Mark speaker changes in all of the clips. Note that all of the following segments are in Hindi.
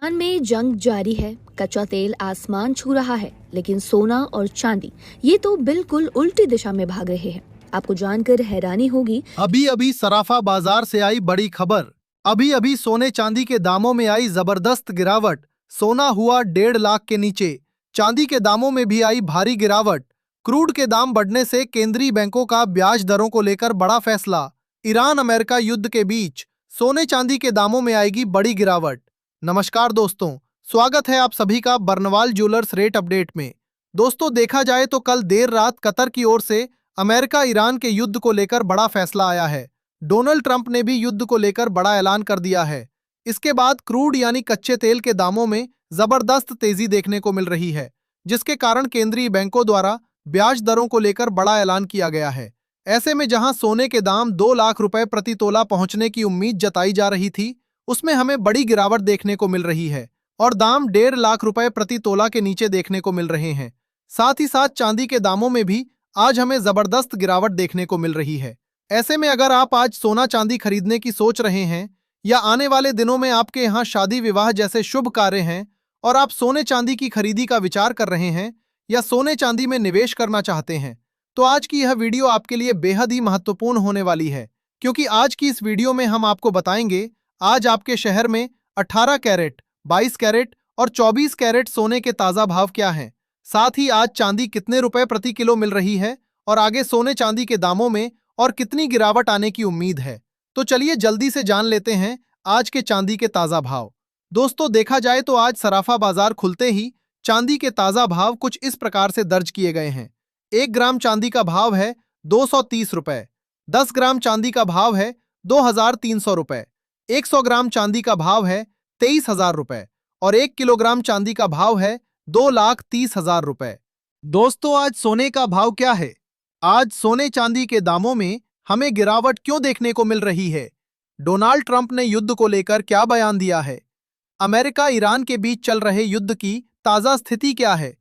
Speaker 1: ईरान में जंग जारी है। कच्चा तेल आसमान छू रहा है, लेकिन सोना और चांदी ये तो बिल्कुल उल्टी दिशा में भाग रहे हैं। आपको जानकर हैरानी होगी।
Speaker 2: अभी अभी सराफा बाजार से आई बड़ी खबर। अभी अभी सोने चांदी के दामों में आई जबरदस्त गिरावट। सोना हुआ 1.5 लाख के नीचे। चांदी के दामों में भी आई भारी गिरावट। क्रूड के दाम बढ़ने से केंद्रीय बैंकों का ब्याज दरों को लेकर बड़ा फैसला। ईरान अमेरिका युद्ध के बीच सोने चांदी के दामों में आएगी बड़ी गिरावट। नमस्कार दोस्तों, स्वागत है आप सभी का बर्नवाल ज्वेलर्स रेट अपडेट में। दोस्तों, देखा जाए तो कल देर रात कतर की ओर से अमेरिका ईरान के युद्ध को लेकर बड़ा फैसला आया है। डोनाल्ड ट्रंप ने भी युद्ध को लेकर बड़ा ऐलान कर दिया है। इसके बाद क्रूड यानी कच्चे तेल के दामों में जबरदस्त तेजी देखने को मिल रही है, जिसके कारण केंद्रीय बैंकों द्वारा ब्याज दरों को लेकर बड़ा ऐलान किया गया है। ऐसे में जहां सोने के दाम 2 लाख रुपए प्रति तोला पहुंचने की उम्मीद जताई जा रही थी, उसमें हमें बड़ी गिरावट देखने को मिल रही है और दाम 1.5 लाख रुपए प्रति तोला के नीचे देखने को मिल रहे हैं। साथ ही साथ चांदी के दामों में भी आज हमें जबरदस्त गिरावट देखने को मिल रही है। ऐसे में अगर आप आज सोना चांदी खरीदने की सोच रहे हैं या आने वाले दिनों में आपके यहाँ शादी विवाह जैसे शुभ कार्य हैं और आप सोने चांदी की खरीदी का विचार कर रहे हैं या सोने चांदी में निवेश करना चाहते हैं, तो आज की यह वीडियो आपके लिए बेहद ही महत्वपूर्ण होने वाली है, क्योंकि आज की इस वीडियो में हम आपको बताएंगे आज आपके शहर में 18 कैरेट, 22 कैरेट और 24 कैरेट सोने के ताजा भाव क्या हैं। साथ ही आज चांदी कितने रुपए प्रति किलो मिल रही है और आगे सोने चांदी के दामों में और कितनी गिरावट आने की उम्मीद है। तो चलिए जल्दी से जान लेते हैं आज के चांदी के ताजा भाव। दोस्तों, देखा जाए तो आज सराफा बाजार खुलते ही चांदी के ताजा भाव कुछ इस प्रकार से दर्ज किए गए हैं। 1 ग्राम चांदी का भाव है 230 रुपए, 10 ग्राम चांदी का भाव है 2300 रुपए, 100 ग्राम चांदी का भाव है 23,000 रुपए और 1 किलोग्राम चांदी का भाव है 2,30,000 रुपए। दोस्तों, आज सोने का भाव क्या है? आज सोने चांदी के दामों में हमें गिरावट क्यों देखने को मिल रही है? डोनाल्ड ट्रंप ने युद्ध को लेकर क्या बयान दिया है? अमेरिका ईरान के बीच चल रहे युद्ध की ताजा स्थिति क्या है?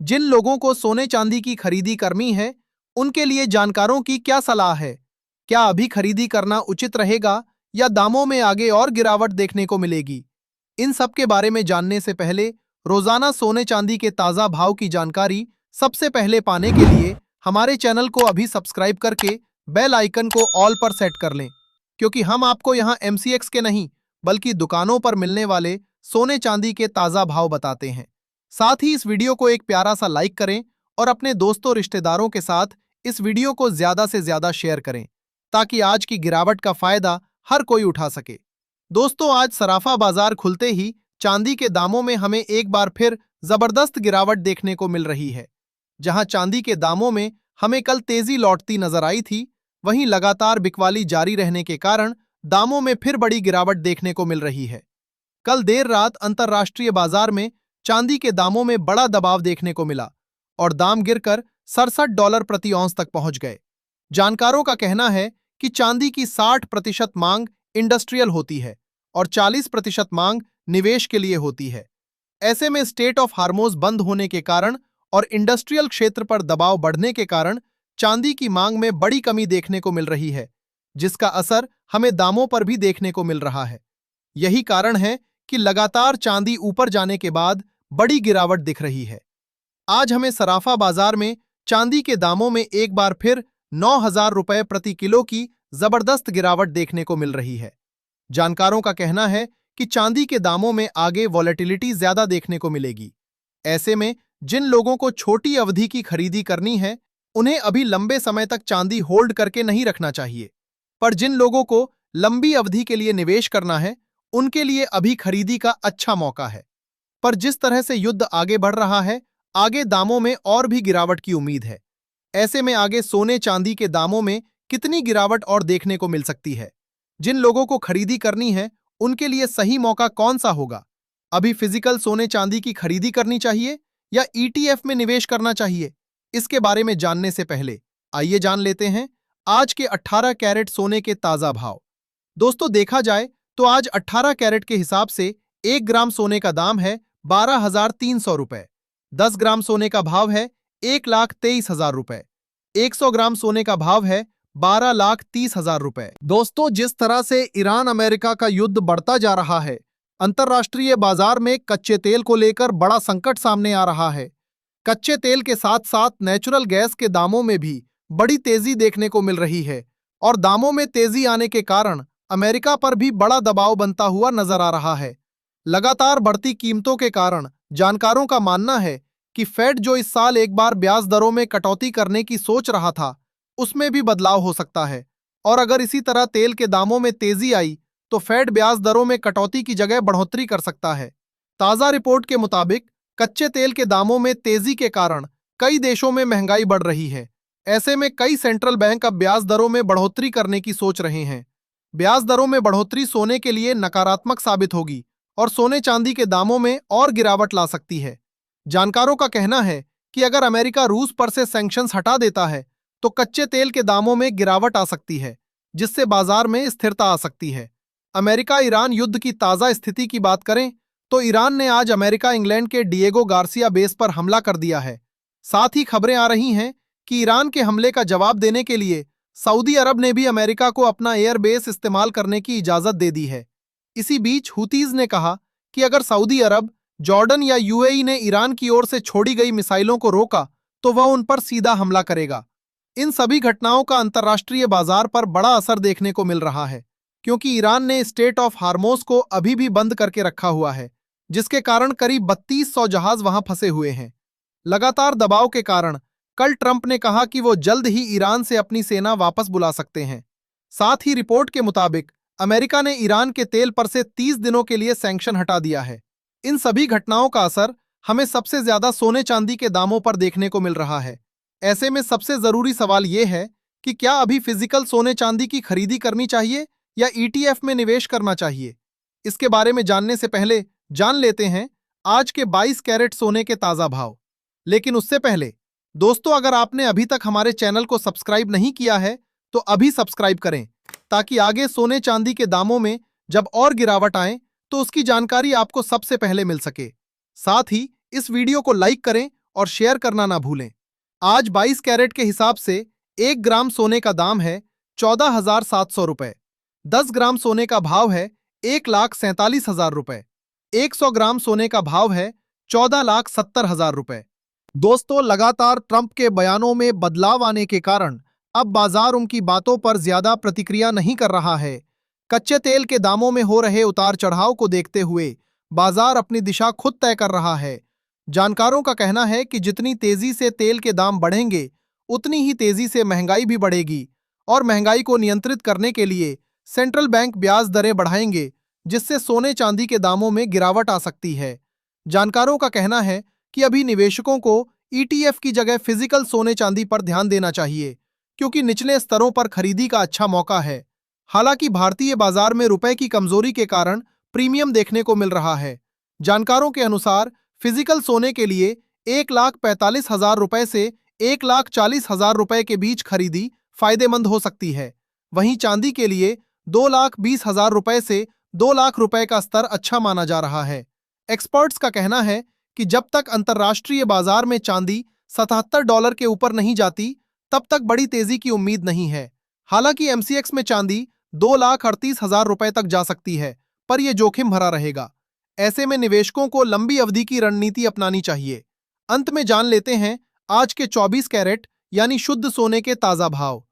Speaker 2: जिन लोगों को सोने चांदी की खरीदी करनी है, उनके लिए जानकारों की क्या सलाह है? क्या अभी खरीदी करना उचित रहेगा या दामों में आगे और गिरावट देखने को मिलेगी? इन सब के बारे में जानने से पहले रोजाना सोने चांदी के ताजा भाव की जानकारी सबसे पहले पाने के लिए हमारे चैनल को अभी सब्सक्राइब करके बेल आइकन को ऑल पर सेट कर लें, क्योंकि हम आपको यहां MCX के नहीं बल्कि दुकानों पर मिलने वाले सोने चांदी के ताजा भाव बताते हैं। साथ ही इस वीडियो को एक प्यारा सा लाइक करें और अपने दोस्तों रिश्तेदारों के साथ इस वीडियो को ज्यादा से ज्यादा शेयर करें, ताकि आज की गिरावट का फायदा हर कोई उठा सके। दोस्तों, आज सराफा बाजार खुलते ही चांदी के दामों में हमें एक बार फिर जबरदस्त गिरावट देखने को मिल रही है। जहां चांदी के दामों में हमें कल तेजी लौटती नजर आई थी, वहीं लगातार बिकवाली जारी रहने के कारण दामों में फिर बड़ी गिरावट देखने को मिल रही है। कल देर रात अंतर्राष्ट्रीय बाजार में चांदी के दामों में बड़ा दबाव देखने को मिला और दाम गिरकर $67 प्रति औंस तक पहुंच गए। जानकारों का कहना है कि चांदी की 60% मांग इंडस्ट्रियल होती है और 40% मांग निवेश के लिए होती है। ऐसे में स्टेट ऑफ हार्मोज बंद होने के कारण और इंडस्ट्रियल क्षेत्र पर दबाव बढ़ने के कारण चांदी की मांग में बड़ी कमी देखने को मिल रही है, जिसका असर हमें दामों पर भी देखने को मिल रहा है। यही कारण है कि लगातार चांदी ऊपर जाने के बाद बड़ी गिरावट दिख रही है। आज हमें सराफा बाजार में चांदी के दामों में एक बार फिर 9,000 रुपए प्रति किलो की जबरदस्त गिरावट देखने को मिल रही है। जानकारों का कहना है कि चांदी के दामों में आगे वॉलेटिलिटी ज्यादा देखने को मिलेगी। ऐसे में जिन लोगों को छोटी अवधि की खरीदी करनी है, उन्हें अभी लंबे समय तक चांदी होल्ड करके नहीं रखना चाहिए। पर जिन लोगों को लंबी अवधि के लिए निवेश करना है, उनके लिए अभी खरीदी का अच्छा मौका है। पर जिस तरह से युद्ध आगे बढ़ रहा है, आगे दामों में और भी गिरावट की उम्मीद है। ऐसे में आगे सोने चांदी के दामों में कितनी गिरावट और देखने को मिल सकती है? जिन लोगों को खरीदी करनी है, उनके लिए सही मौका कौन सा होगा? अभी फिजिकल सोने चांदी की खरीदी करनी चाहिए या ETF में निवेश करना चाहिए? इसके बारे में जानने से पहले आइए जान लेते हैं आज के 18 कैरेट सोने के ताजा भाव। दोस्तों, देखा जाए तो आज 18 कैरेट के हिसाब से 1 ग्राम सोने का दाम है 12,300 रुपए, 10 ग्राम सोने का भाव है 1,23,000 रुपए, 100 ग्राम सोने का भाव है 12,30,000 रुपए। दोस्तों, जिस तरह से ईरान अमेरिका का युद्ध बढ़ता जा रहा है, अंतर्राष्ट्रीय बाजार में कच्चे तेल को लेकर बड़ा संकट सामने आ रहा है। कच्चे तेल के साथ साथ नेचुरल गैस के दामों में भी बड़ी तेजी देखने को मिल रही है और दामों में तेजी आने के कारण अमेरिका पर भी बड़ा दबाव बनता हुआ नजर आ रहा है। लगातार बढ़ती कीमतों के कारण जानकारों का मानना है कि फेड जो इस साल एक बार ब्याज दरों में कटौती करने की सोच रहा था, उसमें भी बदलाव हो सकता है और अगर इसी तरह तेल के दामों में तेजी आई तो फेड ब्याज दरों में कटौती की जगह बढ़ोतरी कर सकता है। ताजा रिपोर्ट के मुताबिक कच्चे तेल के दामों में तेजी के कारण कई देशों में महंगाई बढ़ रही है। ऐसे में कई सेंट्रल बैंक अब ब्याज दरों में बढ़ोतरी करने की सोच रहे हैं। ब्याज दरों में बढ़ोतरी सोने के लिए नकारात्मक साबित होगी और सोने चांदी के दामों में और गिरावट ला सकती है। जानकारों का कहना है कि अगर अमेरिका रूस पर से सैंक्शंस हटा देता है तो कच्चे तेल के दामों में गिरावट आ सकती है, जिससे बाजार में स्थिरता आ सकती है। अमेरिका ईरान युद्ध की ताजा स्थिति की बात करें तो ईरान ने आज अमेरिका इंग्लैंड के डिएगो गार्सिया बेस पर हमला कर दिया है। साथ ही खबरें आ रही हैं कि ईरान के हमले का जवाब देने के लिए सऊदी अरब ने भी अमेरिका को अपना एयर बेस इस्तेमाल करने की इजाजत दे दी है। इसी बीच हुतीज ने कहा कि अगर सऊदी अरब, जॉर्डन या यूएई ने ईरान की ओर से छोड़ी गई मिसाइलों को रोका तो वह उन पर सीधा हमला करेगा। इन सभी घटनाओं का अंतर्राष्ट्रीय बाजार पर बड़ा असर देखने को मिल रहा है, क्योंकि ईरान ने स्टेट ऑफ हार्मोज को अभी भी बंद करके रखा हुआ है, जिसके कारण करीब 3200 जहाज वहां फंसे हुए हैं। लगातार दबाव के कारण कल ट्रंप ने कहा कि वो जल्द ही ईरान से अपनी सेना वापस बुला सकते हैं। साथ ही रिपोर्ट के मुताबिक अमेरिका ने ईरान के तेल पर से 30 दिनों के लिए सैंक्शन हटा दिया है। इन सभी घटनाओं का असर हमें सबसे ज्यादा सोने चांदी के दामों पर देखने को मिल रहा है। ऐसे में सबसे जरूरी सवाल ये है कि क्या अभी फिजिकल सोने चांदी की खरीदी करनी चाहिए या ईटीएफ में निवेश करना चाहिए। इसके बारे में जानने से पहले जान लेते हैं आज के 22 कैरेट सोने के ताजा भाव। लेकिन उससे पहले दोस्तों, अगर आपने अभी तक हमारे चैनल को सब्सक्राइब नहीं किया है तो अभी सब्सक्राइब करें, ताकि आगे सोने चांदी के दामों में जब और गिरावट आए तो उसकी जानकारी आपको सबसे पहले मिल सके। साथ ही इस वीडियो को लाइक करें और शेयर करना ना भूलें। आज 22 कैरेट के हिसाब से 1 ग्राम सोने का दाम है 14,700 रुपए। 10 ग्राम सोने का भाव है 1,47,000 रुपए। 100 ग्राम सोने का भाव है 14,70,000 रुपए। दोस्तों, लगातार ट्रंप के बयानों में बदलाव आने के कारण अब बाजार उनकी बातों पर ज्यादा प्रतिक्रिया नहीं कर रहा है। कच्चे तेल के दामों में हो रहे उतार चढ़ाव को देखते हुए बाजार अपनी दिशा खुद तय कर रहा है। जानकारों का कहना है कि जितनी तेजी से तेल के दाम बढ़ेंगे, उतनी ही तेजी से महंगाई भी बढ़ेगी और महंगाई को नियंत्रित करने के लिए सेंट्रल बैंक ब्याज दरें बढ़ाएंगे, जिससे सोने चांदी के दामों में गिरावट आ सकती है। जानकारों का कहना है कि अभी निवेशकों को ईटीएफ की जगह फिजिकल सोने चांदी पर ध्यान देना चाहिए, क्योंकि निचले स्तरों पर खरीदी का अच्छा मौका है। हालांकि भारतीय बाजार में रुपए की कमजोरी के कारण प्रीमियम देखने को मिल रहा है। जानकारों के अनुसार फिजिकल सोने के लिए 1,45,000 रुपए से 1,40,000 रुपए के बीच खरीदी फायदेमंद हो सकती है। वहीं चांदी के लिए 2,20,000 रुपए से 2 लाख रुपए का स्तर अच्छा माना जा रहा है। एक्सपर्ट्स का कहना है कि जब तक अंतर्राष्ट्रीय बाजार में चांदी $77 के ऊपर नहीं जाती, तब तक बड़ी तेजी की उम्मीद नहीं है। हालांकि एमसीएक्स में चांदी 2,38,000 रुपए तक जा सकती है, पर यह जोखिम भरा रहेगा। ऐसे में निवेशकों को लंबी अवधि की रणनीति अपनानी चाहिए। अंत में जान लेते हैं आज के 24 कैरेट यानी शुद्ध सोने के ताजा भाव।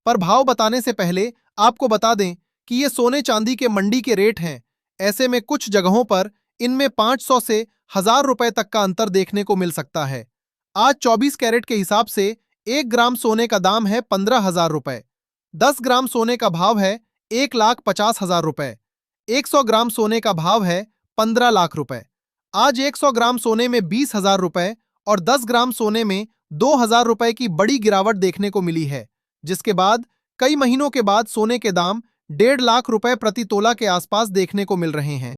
Speaker 2: पर भाव बताने से पहले आपको बता दें कि ये सोने चांदी के मंडी के रेट हैं। ऐसे में कुछ जगहों पर इनमें 500 से 1,000 रुपए तक का अंतर देखने को मिल सकता है। आज 24 कैरेट के हिसाब से 1 ग्राम सोने का दाम है 15,000 रुपए। 10 ग्राम सोने का भाव है 1,50,000 रुपए। 100 ग्राम सोने का भाव है 15 लाख रुपए। आज 100 ग्राम सोने में 20,000 रुपए और 10 ग्राम सोने में 2,000 रुपए की बड़ी गिरावट देखने को मिली है, जिसके बाद कई महीनों के बाद सोने के दाम 1.5 लाख रुपए प्रति तोला के आसपास देखने को मिल रहे हैं।